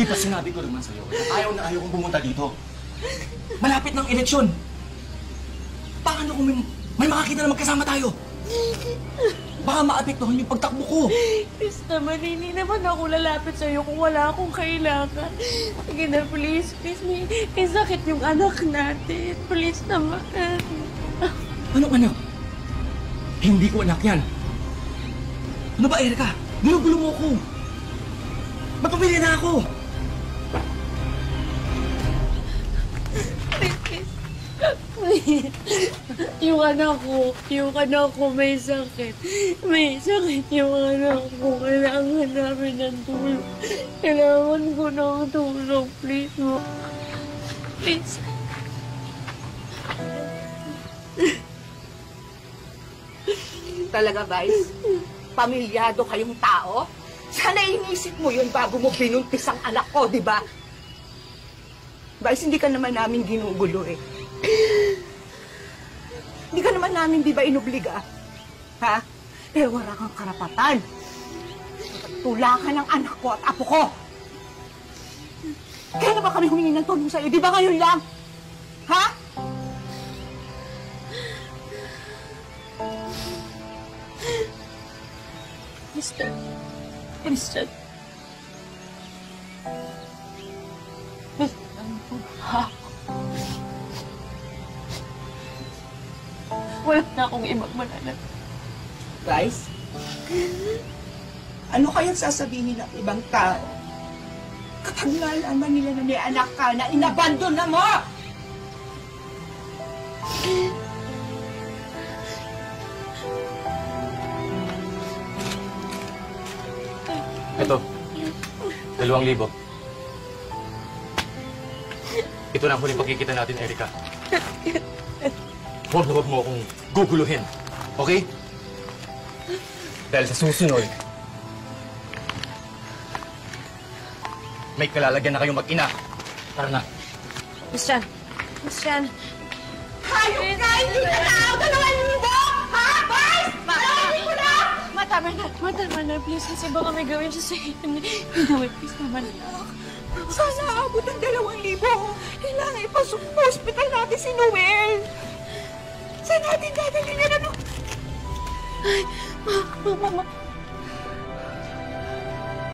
Di ba sinabi ko naman sa'yo, ayaw na ayaw kong pumunta dito. Malapit ng eleksyon. Paano kung may makakita na magkasama tayo? Baka maapektuhan yung pagtakbo ko. Please naman, hindi naman ako lalapit sa'yo kung wala akong kailangan. Sige na, please. Please, may sakit yung anak natin. Please naman. Ano? Hindi ko anak yan. Ano ba, Erica? Ginugulo mo ako. Magpapili na ako. Yung anak ko may sakit. May sakit yung anak ko. Kailangan namin ng tulong. Kailangan ko ng tulong. Please mo. Please. Talaga, Vice? Pamilyado kayong tao? Sana inisip mo yun bago mo binuntis ang anak ko, di ba? Vice, hindi ka naman namin ginugulo eh. Hindi ka naman namin, di ba, inubliga? Ha? Eh, wala kang karapatan. Tulakan ng anak ko at apo ko. Kaya na ba kami humingi ng tulong sa'yo? Di ba ngayon lang? Ha? Christian. Wala na akong ibang mananap. Guys, ano kayang sasabihin ng ibang tao kapag nalaman nila na may anak ka na inabandon na mo? Ito, 2,000. Ito na ang huling pagkikita natin, Erica. Huwag mo akong guguluhin, okay? Dahil sa susunod, may kalalagyan na kayong mag-ina. Tara na. Christian! Hayop ka! Hindi ka tao! 2,000! Ha? Vice! 2,000 na! Tama na, please. Kasi baka may gawin siya sa inyo. Hindi, please naman. Sana abot ang 2,000. Kailangan ipasok sa hospital natin si Noel. Saan natin dadalhin yan, ano? Ay, mama.